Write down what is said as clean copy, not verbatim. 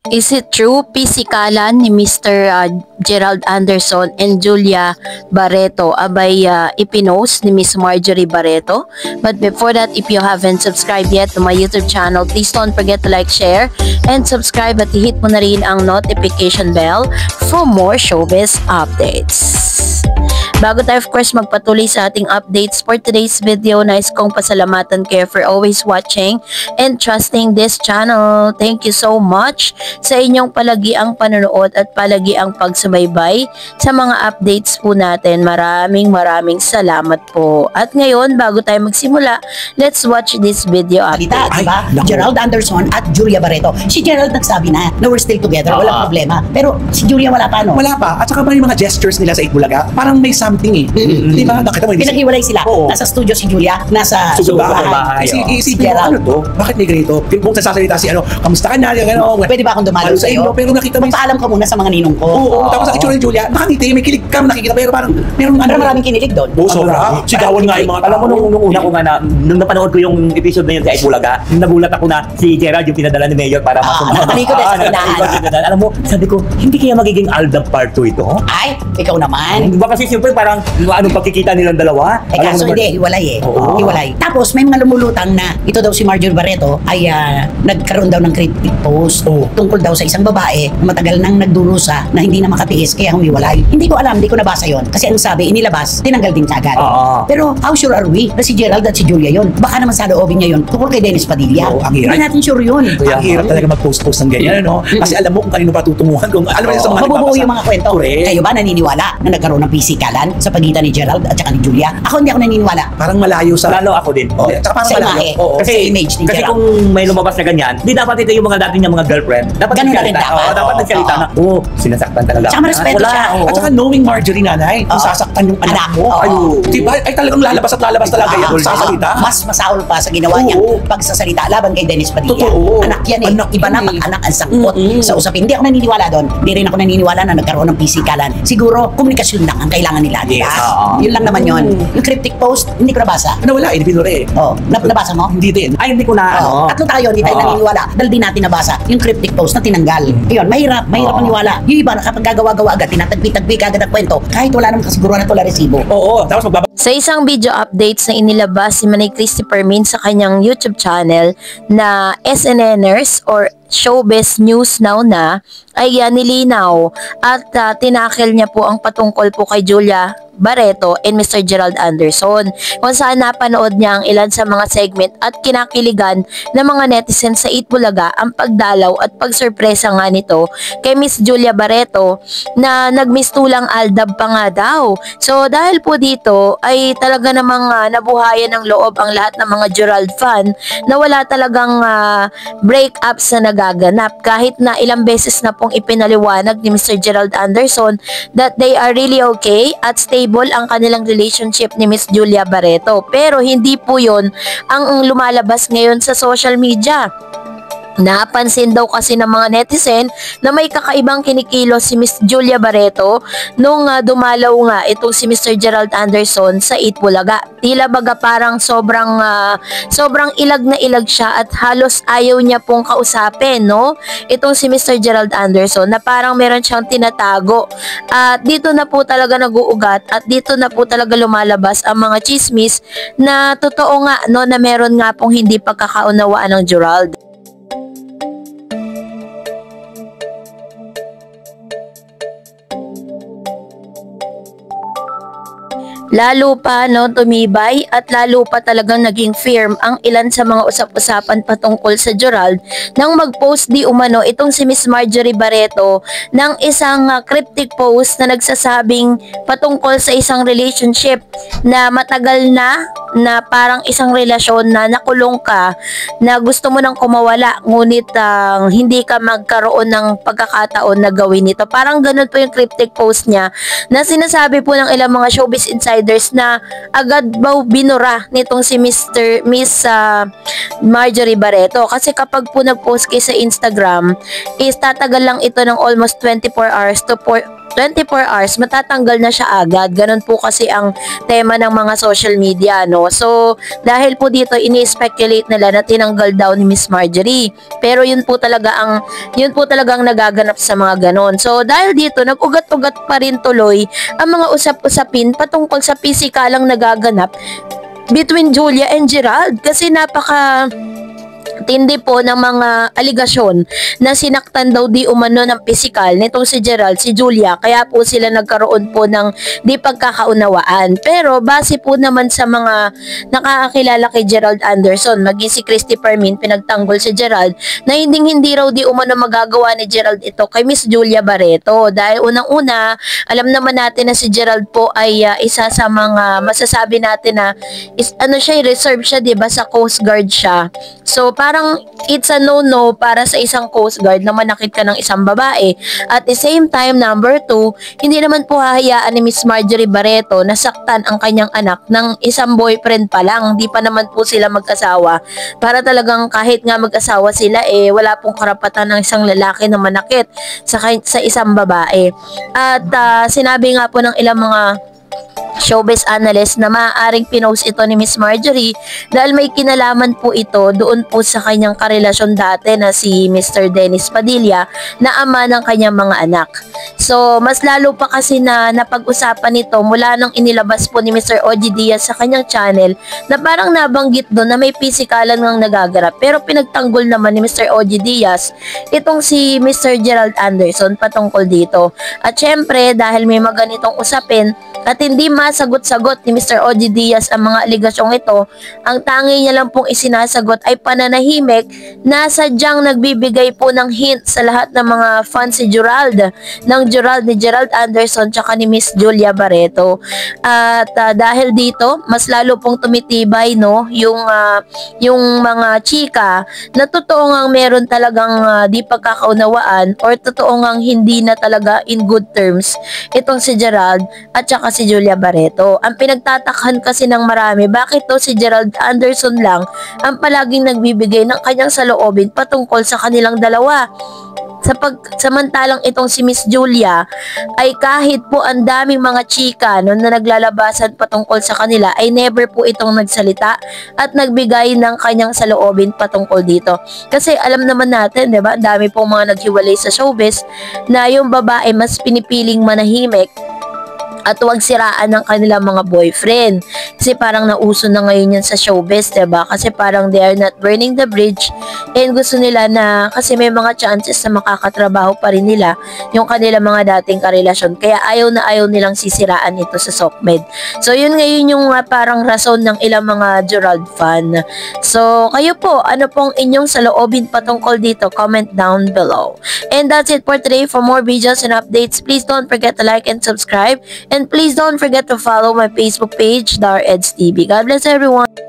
Is it true pisikalan ni Mr. Gerald Anderson and Julia Barreto abay ipinost ni Miss Marjorie Barreto? But before that, if you haven't subscribed yet to my YouTube channel, please don't forget to like, share, and subscribe at hit mo na rin ang notification bell for more showbiz updates. Bago tayo of course magpatuloy sa ating updates for today's video, nais kong pasalamatan kayo for always watching and trusting this channel. Thank you so much sa inyong palagiang panonood at palagiang pagsubaybay sa mga updates po natin. Maraming salamat po. At ngayon, bago tayo magsimula, let's watch this video update. Diba? Gerald Anderson at Julia Barreto. Si Gerald nagsabi na we're still together, walang problema. Pero si Julia wala pa, no? Wala pa. At saka pa yung mga gestures nila sa Itbulaga, parang may something eh. Di ba? Nakita mo, pinaghiwalay sila. Oo. Nasa studio si Julia, nasa bahay. Isipin mo, ano to? Bakit may ganito? Kung sasasalita si kamusta ka na? Pwede ba akong dumalo sa iyo? Pero nakita mo, magpaalam ka muna sa mga ninong ko. Oo. Tapos ang itsura ni Julia, nakangiti, may kilig ka, nakikita, pero parang meron maraming kinilig doon. Oo, sobra. Sigawan nga yung mga tao. Alam mo, nung una ko nga nung napanood ko yung episode na yun sa Itbulaga, nagulat ako na si Gerald yung pinadala ni Mayor para nakapalikod sa pinahan. Alam mo, sabi ko, hindi kaya magiging Aldab part 2 ito? Ay, ikaw naman. Diba kasi siyempre parang anong pagkikita nilang dalawa? Kaso hindi, hiwalay eh. Hiwalay. Tapos may mga lumulutang na ito daw si Marjorie Barreto ay nagkaroon daw ng cryptic post tungkol daw sa isang babae na matagal nang nagdurusa na hindi na makatiis kaya humiwalay. Hindi ko alam, hindi ko nabasa yon. Kasi ang sabi, inilabas, tinanggal din kagad. Pero how sure are we na si Gerald at si Julia yon? Baka naman sa loobin niya yon tungkol kay Dennis Padilla. Ang hirap. Hindi natin sure yun. Ang hirap talaga mag-post-post ng ganyan, no? Kasi alam mo kung kanino patutunguhan, kung alam mo sa mga mabubuo yung mga kwento. Kayo ba naniniwala na nagkaroon ng pisikalan sa pagitan ni Gerald at saka ni Julia? Ako hindi ako naniniwala. Parang malayo sa... Lalo ako din. Tsaka parang malayo. Kasi image ni Gerald. Kasi kung may lumabas na ganyan, di dapat ito yung mga dati niya mga girlfriend. Dapat nagsalita. Dapat nagsalita na, sinasaktan talaga. Tsaka marespeto siya. At saka knowing Marjorie, nanay, kung sasaktan yung anak mo. Diba? Ay talagang lalabas at lalabas talaga yan. Sasalita. Mas masahol pa sa ginawa niyang pagsasalita laban kay Dennis Padilla. Totoo. Anak yan eh. Iba na pag anak ang sangkot sa usapin. Hindi ako naniniwala doon. Hindi rin ako naniniwala na nagkaroon ng pisikalan. Siguro, komunikasyon lang ang kailangan nila. Yun lang naman yun. Yung cryptic post, hindi ko nabasa. Wala, pinure eh. Nabasa mo? Hindi din. Ay, hindi ko na Tatlo tayo, hindi tayo naniniwala. Dahil di natin nabasa yung cryptic post na tinanggal. Yun, mahirap maniwala. Yung iba, kapag gagawa-gawa agad, tinatagpi-tagpi agad ang kwento, kahit wala namang kasiguruhan at wala resibo. Tapos Sa isang video updates na inilabas si Manay Christopher Min sa kanyang YouTube channel na SNNers or Showbiz News Now na ay nilinaw at tinakil niya po ang patungkol po kay Julia Barreto and Mr. Gerald Anderson, kung saan napanood niya ang ilan sa mga segment at kinakiligan ng mga netizens sa Itbulaga ang pagdalaw at pagsurpresa nga nito kay Miss Julia Barreto na nagmistulang Aldab pa nga daw. So dahil po dito ay talaga namang nabuhayan ng loob ang lahat ng mga Gerald fan na wala talagang breakups na nagaganap, kahit na ilang beses na pong ipinaliwanag ni Mr. Gerald Anderson that they are really okay at stable ang kanilang relationship ni Miss Julia Barreto. Pero hindi po yun ang lumalabas ngayon sa social media. Napansin daw kasi ng mga netizen na may kakaibang kinikilos si Miss Julia Barreto nung dumalaw nga itong si Mr. Gerald Anderson sa Itbulaga. Tila baga parang sobrang ilag na ilag siya at halos ayaw niya pong kausapin, no? Itong si Mr. Gerald Anderson na parang meron siyang tinatago. At dito na po talaga nag-uugat at dito na po talaga lumalabas ang mga chismis na totoo nga, no, na meron nga pong hindi pagkakaunawaan ng Gerald. Lalo pa tumibay at lalo pa talagang naging firm ang ilan sa mga usap-usapan patungkol sa Gerald nang mag-post di umano itong si Miss Marjorie Barreto ng isang cryptic post na nagsasabing patungkol sa isang relationship na matagal na parang isang relasyon na nakulong ka, na gusto mo nang kumawala ngunit hindi ka magkaroon ng pagkakataon na gawin ito. Parang ganun po yung cryptic post niya na sinasabi po ng ilang mga showbiz insiders na agad ba binura nitong si Miss Marjorie Barreto. Kasi kapag po nag-post kayo sa Instagram is tatagal lang ito ng almost 24 hours to 24 hours, matatanggal na siya agad. Ganun po kasi ang tema ng mga social media, no? So, dahil po dito, ini-speculate nila na tinanggal daw ni Miss Marjorie. Pero yun po talaga ang nagaganap sa mga ganon. So, dahil dito, nag-ugat-ugat pa rin tuloy ang mga usap-usapin patungkol sa pisikalang nagaganap between Julia and Gerald. Kasi tindi po ng mga aligasyon na sinaktan daw di umano ng pisikal nitong si Gerald, si Julia, kaya po sila nagkaroon po ng di pagkakaunawaan. Pero base po naman sa mga nakakakilala kay Gerald Anderson, maging si Christopher Min, pinagtanggol si Gerald na hindi raw di umano magagawa ni Gerald ito kay Miss Julia Barreto. Dahil unang-una, alam naman natin na si Gerald po ay isa sa mga masasabi natin na reserve siya, diba, sa Coast Guard siya. So, parang it's a no-no para sa isang Coast Guard na manakit ka ng isang babae. At the same time, number 2, hindi naman po hahayaan ni Miss Marjorie Barreto na saktan ang kanyang anak ng isang boyfriend pa lang. Hindi pa naman po sila magkasawa. Para talagang kahit nga magkasawa sila, wala pong karapatan ng isang lalaki na manakit sa isang babae. At sinabi nga po ng ilang mga showbiz analyst na maaaring pinost ito ni Miss Marjorie dahil may kinalaman po ito doon po sa kanyang karelasyon dati na si Mr. Dennis Padilla na ama ng kanyang mga anak. So, mas lalo pa kasi na napag-usapan ito mula nang inilabas po ni Mr. OG Diaz sa kanyang channel na parang nabanggit doon na may pisikalan ng nagaganap. Pero pinagtanggol naman ni Mr. OG Diaz itong si Mr. Gerald Anderson patungkol dito. At syempre, dahil may mga ganitong usapin at hindi masagot-sagot ni Mr. OG Diaz ang mga aligasyong ito, ang tangi niya lang pong isinasagot ay pananahimik na sadyang nagbibigay po ng hint sa lahat ng mga fans ni Gerald Anderson tsaka ni Miss Julia Barreto. At dahil dito, mas lalo pong tumitibay, no, yung mga chika na totoo ngang meron talagang di pagkakaunawaan or totoo ngang hindi na talaga in good terms itong si Gerald at tsaka si Julia Barreto. Ang pinagtatakhan kasi ng marami, bakit to si Gerald Anderson lang ang palaging nagbibigay ng kanyang saloobin patungkol sa kanilang dalawa. Samantalang itong si Miss Julia ay kahit po ang daming mga chika na naglalabasan patungkol sa kanila ay never po itong nagsalita at nagbigay ng kanyang saloobin patungkol dito. Kasi alam naman natin, diba, ang dami pong mga naghiwalay sa showbiz na yung babae mas pinipiling manahimik at huwag siraan ng kanilang mga boyfriend. Kasi parang nauso na ngayon yan sa showbiz, diba? Kasi parang they are not burning the bridge and gusto nila na, kasi may mga chances na makakatrabaho pa rin nila yung kanilang mga dating karelasyon. Kaya ayaw nilang sisiraan ito sa Sokmed. So yun ngayon yung parang rason ng ilang mga Gerald fan. So kayo po, ano pong inyong saloobin patungkol dito? Comment down below. And that's it for today. For more videos and updates, please don't forget to like and subscribe. And please don't forget to follow my Facebook page, Dar Eds TV. God bless everyone.